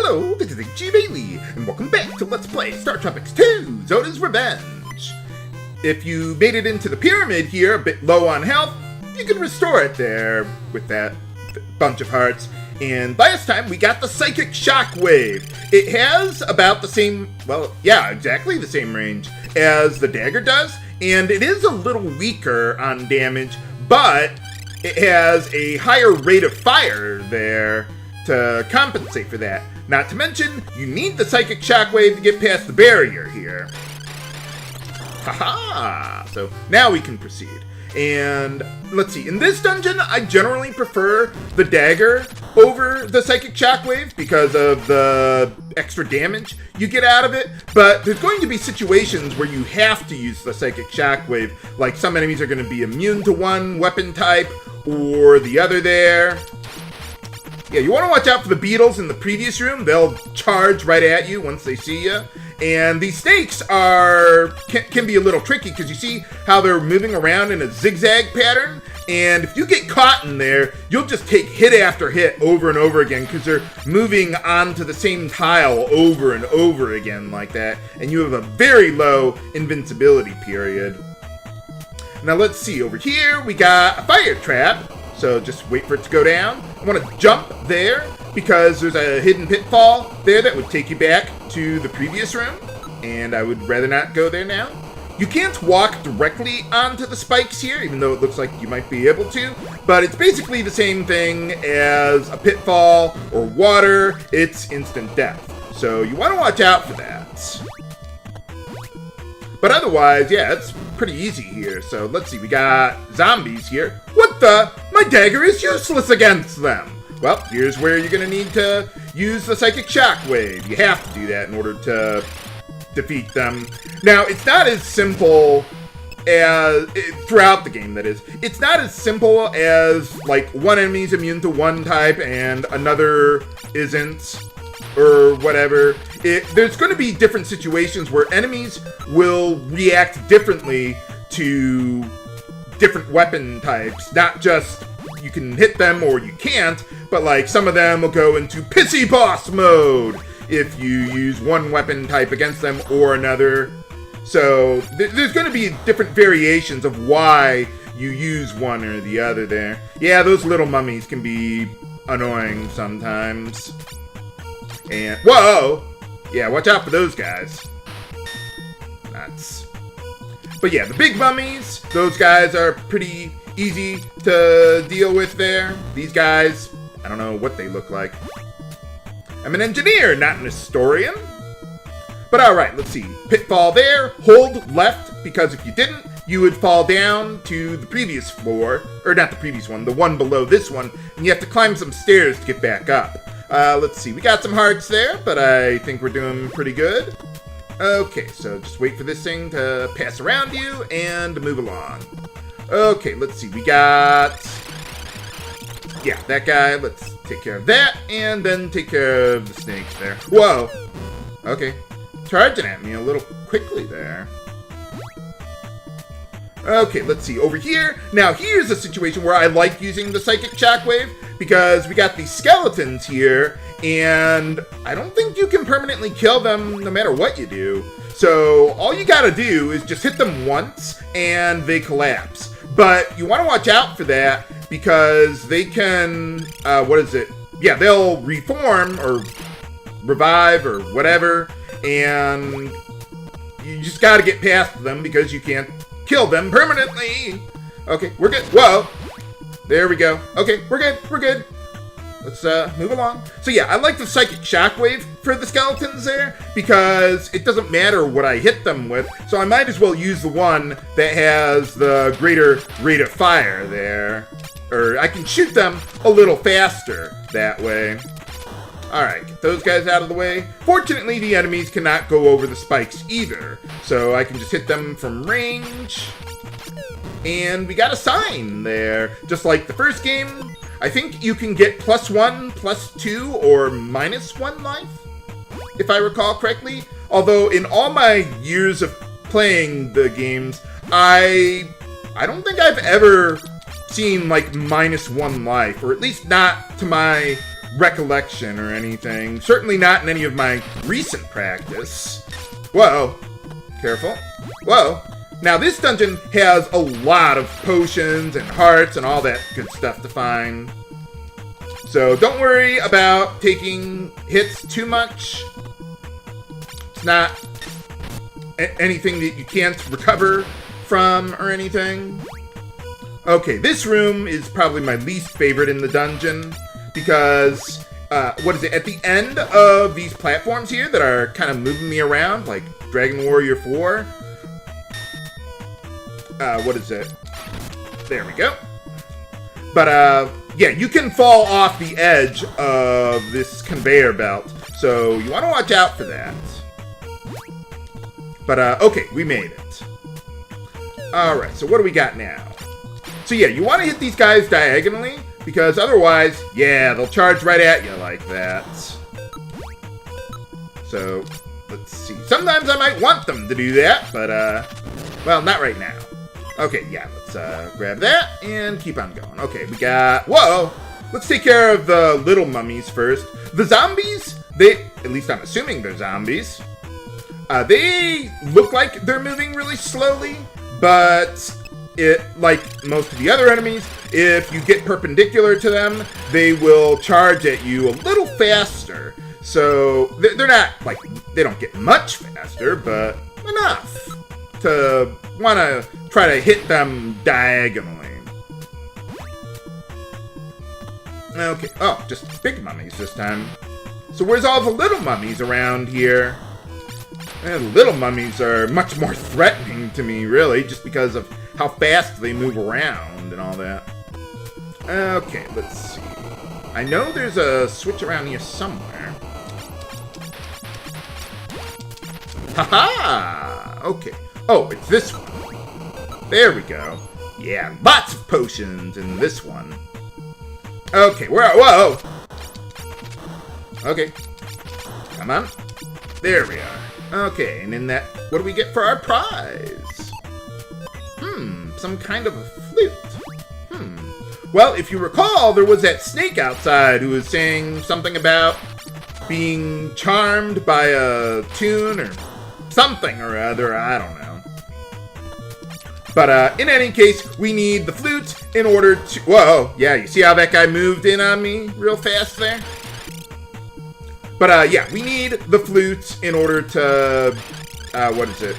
Hello, this is G. Bailey, and welcome back to Let's Play StarTropics II, Zoda's Revenge. If you made it into the pyramid here, a bit low on health, you can restore it there with that bunch of hearts. And last time, we got the Psychic Shockwave. It has about the same, well, yeah, exactly the same range as the dagger does, and it is a little weaker on damage, but it has a higher rate of fire there to compensate for that. Not to mention, you need the Psychic Shockwave to get past the barrier here. Haha! So now we can proceed. And let's see, in this dungeon, I generally prefer the dagger over the Psychic Shockwave because of the extra damage you get out of it. But there's going to be situations where you have to use the Psychic Shockwave, like some enemies are going to be immune to one weapon type or the other there. Yeah, you want to watch out for the beetles in the previous room. They'll charge right at you once they see you. And these snakes can be a little tricky because you see how they're moving around in a zigzag pattern. And if you get caught in there, you'll just take hit after hit over and over again because they're moving onto the same tile over and over again like that. And you have a very low invincibility period. Now let's see, over here we got a fire trap. So just wait for it to go down. I want to jump there because there's a hidden pitfall there that would take you back to the previous room. And I would rather not go there now. You can't walk directly onto the spikes here, even though it looks like you might be able to. But it's basically the same thing as a pitfall or water. It's instant death. So you want to watch out for that. But otherwise, yeah, it's pretty easy here. So let's see, we got zombies here. What the? My dagger is useless against them. Well, here's where you're going to need to use the Psychic Shockwave. You have to do that in order to defeat them. Now, it's not as simple as, throughout the game that is, it's not as simple as, like, one enemy's immune to one type and another isn't, or whatever. There's going to be different situations where enemies will react differently to different weapon types. Not just you can hit them or you can't, but like some of them will go into Pissy Boss mode if you use one weapon type against them or another. So there's going to be different variations of why you use one or the other there. Yeah, those little mummies can be annoying sometimes. And, whoa! Yeah, watch out for those guys. Nuts. But yeah, the big mummies, those guys are pretty easy to deal with there. These guys, I don't know what they look like. I'm an engineer, not an historian. But alright, let's see. Pitfall there, hold left, because if you didn't, you would fall down to the previous floor. Or not the previous one, the one below this one. And you have to climb some stairs to get back up. Let's see, we got some hearts there, but I think we're doing pretty good. Okay, so just wait for this thing to pass around you and move along. Okay, let's see, we got, yeah, that guy. Let's take care of that, and then take care of the snakes there. Whoa, okay, charging at me a little quickly there. Okay, let's see, over here. Now, here's a situation where I like using the Psychic Shockwave, because we got these skeletons here, and I don't think you can permanently kill them no matter what you do. So, all you gotta do is just hit them once, and they collapse. But you want to watch out for that, because they can, what is it? Yeah, they'll reform, or revive, or whatever, and you just gotta get past them, because you can't kill them permanently. Okay, we're good. Whoa. There we go. Okay, we're good. We're good. Let's move along. So yeah, I like the Psychic Shockwave for the skeletons there because it doesn't matter what I hit them with. So I might as well use the one that has the greater rate of fire there. Or I can shoot them a little faster that way. Alright, get those guys out of the way. Fortunately, the enemies cannot go over the spikes either. So I can just hit them from range. And we got a sign there. Just like the first game, I think you can get +1, +2, or -1 life, if I recall correctly. Although in all my years of playing the games, I don't think I've ever seen like -1 life, or at least not to my recollection or anything. Certainly not in any of my recent practice. Whoa. Careful. Whoa. Now, this dungeon has a lot of potions and hearts and all that good stuff to find. So don't worry about taking hits too much. It's not anything that you can't recover from or anything. Okay, this room is probably my least favorite in the dungeon because, what is it? At the end of these platforms here that are kind of moving me around, like Dragon Warrior 4. What is it? There we go. But, yeah, you can fall off the edge of this conveyor belt, so you want to watch out for that. But, okay, we made it. Alright, so what do we got now? So, yeah, you want to hit these guys diagonally, because otherwise, yeah, they'll charge right at you like that. So, let's see. Sometimes I might want them to do that, but, well, not right now. Okay, yeah, let's grab that and keep on going. Okay, we got... Whoa! Let's take care of the little mummies first. The zombies, at least I'm assuming they're zombies. They look like they're moving really slowly, but like most of the other enemies, if you get perpendicular to them, they will charge at you a little faster. So, they're not, like, they don't get much faster, but enough to want to try to hit them diagonally. Okay, oh, just big mummies this time. So where's all the little mummies around here? And little mummies are much more threatening to me, really, just because of how fast they move around and all that. Okay, let's see. I know there's a switch around here somewhere. Haha! Okay. Oh, it's this one. There we go. Yeah, lots of potions in this one. Okay, whoa! Okay. Come on. There we are. Okay, and in that, what do we get for our prize? Some kind of a flute. Well, if you recall, there was that snake outside who was saying something about being charmed by a tune or something or other, I don't know. But, in any case, we need the flute in order to... Whoa, yeah, you see how that guy moved in on me real fast there? But, yeah, we need the flute in order to, what is it?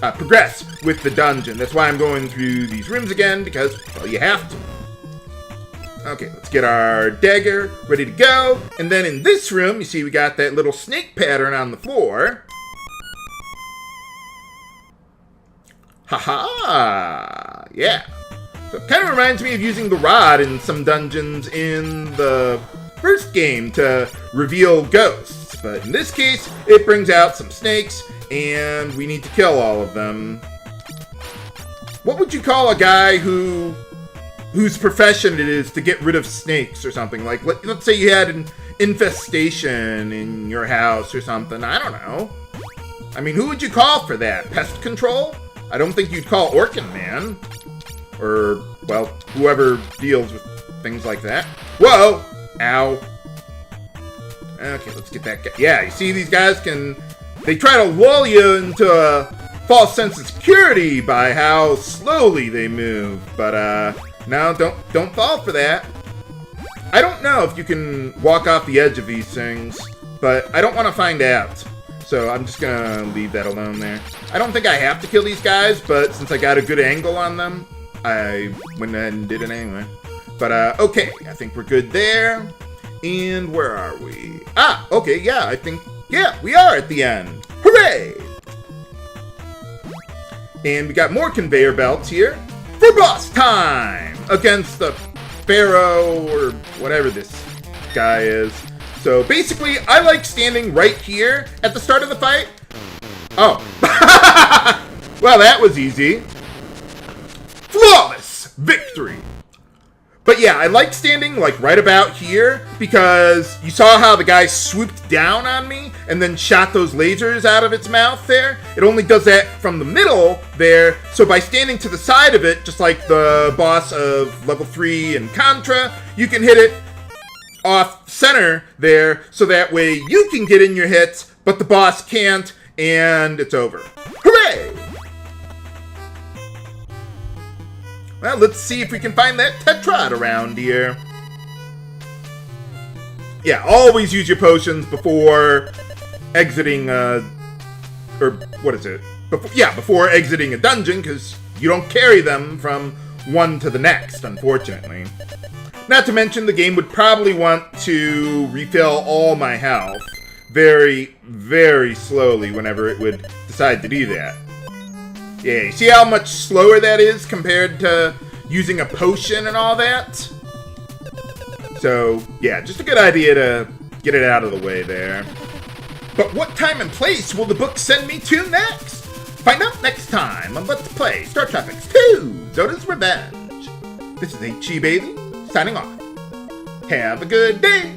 Progress with the dungeon. That's why I'm going through these rooms again, because, well, you have to. Okay, let's get our dagger ready to go. And then in this room, you see we got that little snake pattern on the floor. Haha! Yeah. So it kind of reminds me of using the rod in some dungeons in the first game to reveal ghosts. But in this case, it brings out some snakes, and we need to kill all of them. What would you call a guy whose profession it is to get rid of snakes or something? Like, let's say you had an infestation in your house or something. I don't know. I mean, who would you call for that? Pest control? I don't think you'd call Orkin Man. Or, well, whoever deals with things like that. Whoa! Ow. Okay, let's get that guy. Yeah, you see these guys they try to lull you into a false sense of security by how slowly they move. But, no, don't fall for that. I don't know if you can walk off the edge of these things, but I don't want to find out. So I'm just gonna leave that alone there. I don't think I have to kill these guys, but since I got a good angle on them, I went ahead and did it anyway. But, okay, I think we're good there. And where are we? Ah, okay, yeah, I think, yeah, we are at the end. Hooray! And we got more conveyor belts here for boss time against the Pharaoh or whatever this guy is. So basically, I like standing right here at the start of the fight. Oh. Well, that was easy. Flawless victory. But yeah, I like standing like right about here because you saw how the guy swooped down on me and then shot those lasers out of its mouth there. It only does that from the middle there. So by standing to the side of it, just like the boss of level 3 in Contra, you can hit it off center there, so that way you can get in your hits, but the boss can't, and it's over. Hooray! Well, let's see if we can find that Tetrad around here. Yeah, always use your potions before exiting, or what is it? Before exiting a dungeon, because you don't carry them from one to the next, unfortunately. Not to mention, the game would probably want to refill all my health very, very slowly whenever it would decide to do that. Yeah, you see how much slower that is compared to using a potion and all that? So, yeah, just a good idea to get it out of the way there. But what time and place will the book send me to next? Find out next time on Let's Play StarTropics II, Zoda's Revenge. This is HE Bailey, signing off. Have a good day!